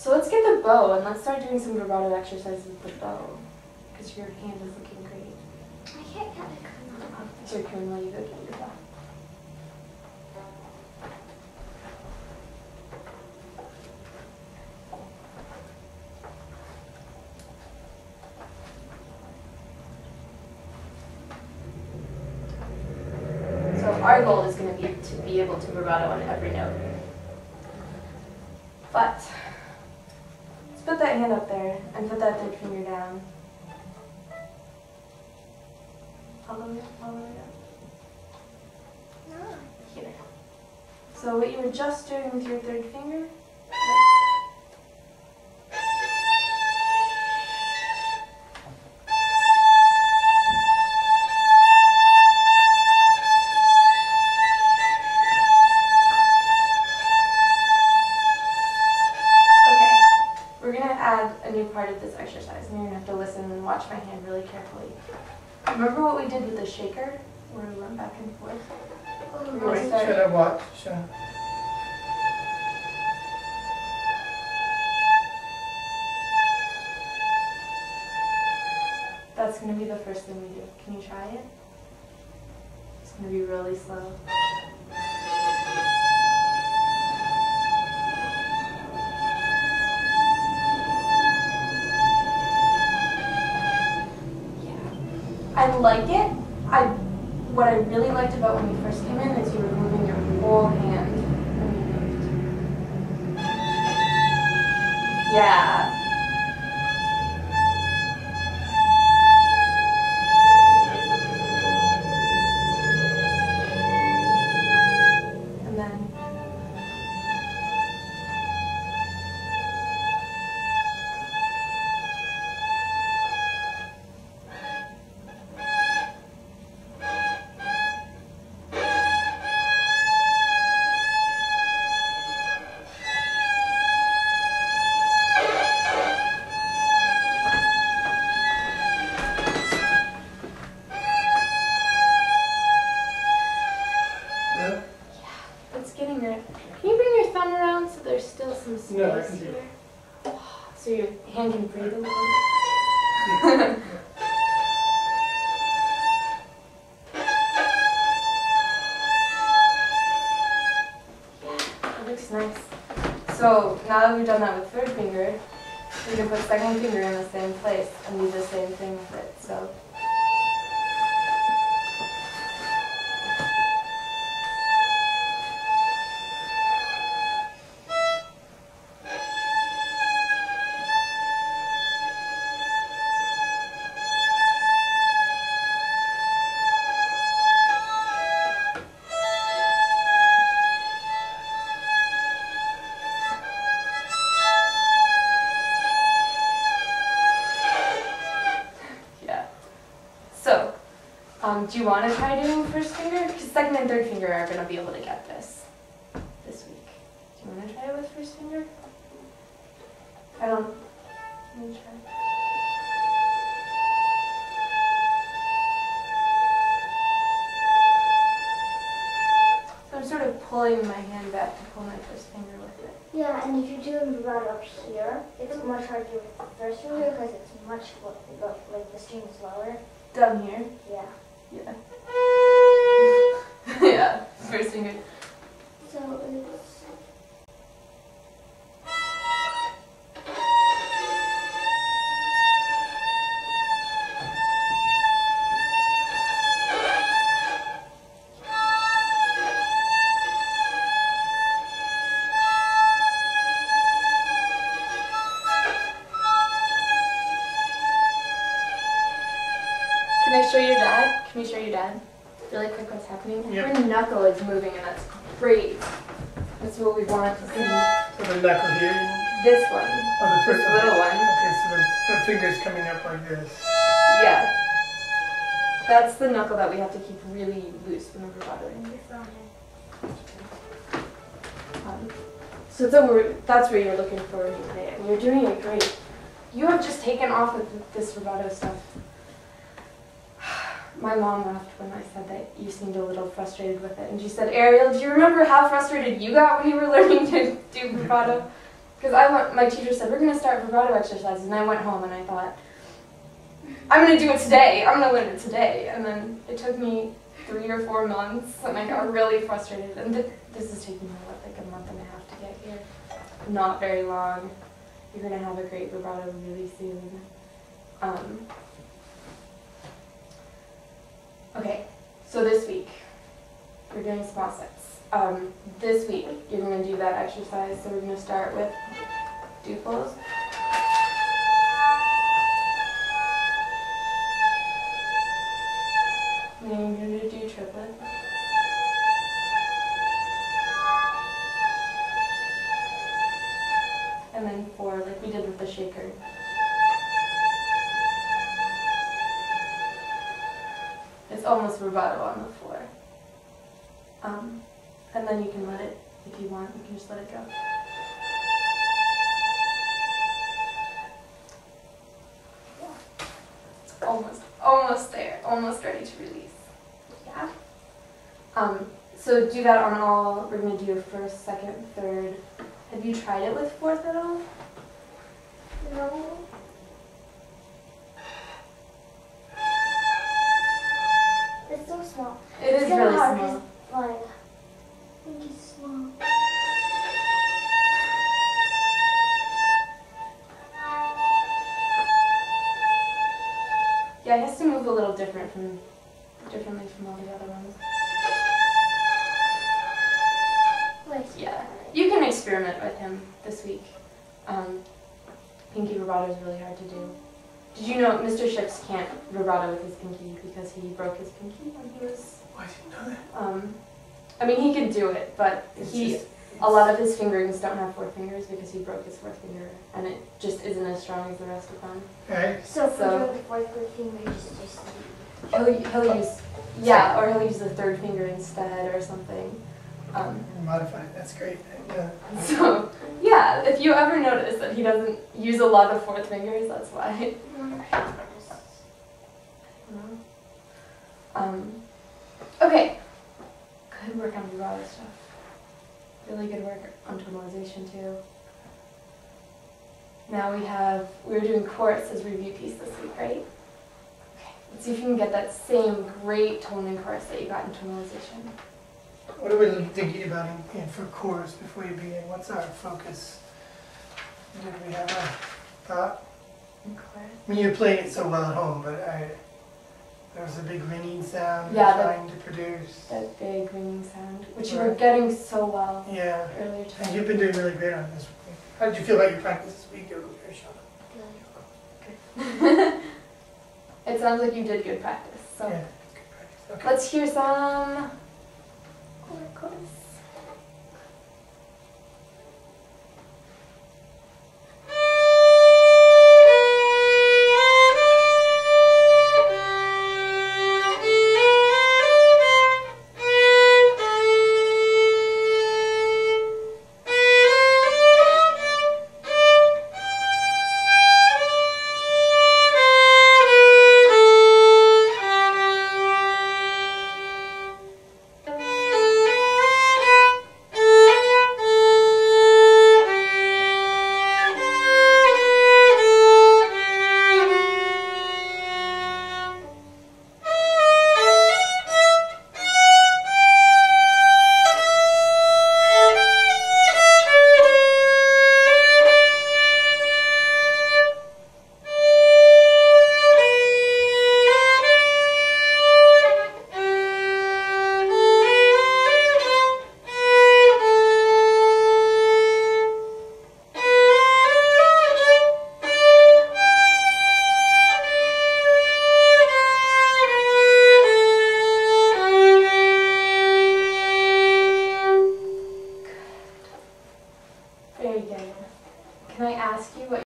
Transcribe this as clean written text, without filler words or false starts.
So let's get the bow and let's start doing some vibrato exercises with the bow. Because your hand is looking great. I can't get it coming up. So you're coming while you go get your bow. So our goal is going to be able to vibrato on every note. But let's put that hand up there and put that third finger down. All the way up. No. Here. So what you were just doing with your third finger. A new part of this exercise, and you're going to have to listen and watch my hand really carefully. Remember what we did with the shaker, where we went back and forth? Wait, should I watch? Should That's going to be the first thing we do. Can you try it? It's going to be really slow. I like it. What I really liked about when you first came in is you were moving your whole hand when you moved. Yeah. And then getting there. Can you bring your thumb around so there's still some space No, I can do here? it. So your hand can breathe a little bit. That looks nice. So now that we've done that with third finger, we can put second finger in the same place and do the same thing with it. So. Do you want to try doing first finger? Because second and third finger are going to be able to get this week. Do you want to try it with first finger? I don't. Let me try. So I'm sort of pulling my hand back to pull my first finger with it. Yeah, and if you do vibrato up here, it's much harder with the first finger because it's much like the string is lower. Down here? Yeah. Yeah. Yeah, first finger. So it's... Can I show your dad? Can you show your dad really quick what's happening? Yep. Her knuckle is moving and that's great. That's what we want to see. So the knuckle here? This one. Oh, the first This one. little one. Okay, so the finger's coming up like this. Yeah. That's the knuckle that we have to keep really loose when we're vibratoing. So that's where you're looking for when you play it. And you're doing it great. You have just taken off with this vibrato stuff. My mom laughed when I said that you seemed a little frustrated with it. And she said, Ariel, do you remember how frustrated you got when you were learning to do vibrato? Because my teacher said, we're going to start vibrato exercises, and I went home and I thought, I'm going to do it today, I'm going to learn it today. And then it took me 3 or 4 months, and I got really frustrated. And this is taking me, like a month and a half to get here. Not very long. You're going to have a great vibrato really soon. Okay, so this week, we're doing small sets. This week, you're going to do that exercise, so we're going to start with duples. And then you're going to do triplets. And then 4, like we did with the shaker. It's almost vibrato on the floor. And then you can let it, if you want, you can just let it go. It's almost there, almost ready to release. Yeah. So do that on all. We're going to do a first, second, third. Have you tried it with fourth at all? No. It's so small. It is really hard small. 'cause, like, I think it's small. Yeah, it has to move a little differently from all the other ones. Yeah, you can experiment with him this week. Pinky vibrato is really hard to do. Did you know Mr. Ships can't vibrato with his pinky because he broke his pinky when he was... Why did you know that? I mean, he could do it, but a lot of his fingerings don't have 4 fingers because he broke his 4th finger, and it just isn't as strong as the rest of them. Right. So for doing the 4th finger, just He'll use, yeah, or he'll use the 3rd finger instead or something. Modify it. That's great. Yeah. So, yeah, if you ever notice that he doesn't use a lot of 4th fingers, that's why. Okay. Good work on vibrato stuff. Really good work on tonalization too. Now we're doing chorus as review piece this week, right? Okay. Let's see if you can get that same great tone in chorus that you got in tonalization. What are we thinking about for chorus before you begin? What's our focus? Did we have a thought? In chorus? I mean, you're playing it so well at home, but there was a big ringing sound Yeah, you're trying to produce. That big ringing sound, which you were getting so well earlier today. And you've been doing really great on this week. How did you feel about your practice this week, Shiona? It sounds like you did good practice. So Yeah, it's good practice. Okay. let's hear some chorus.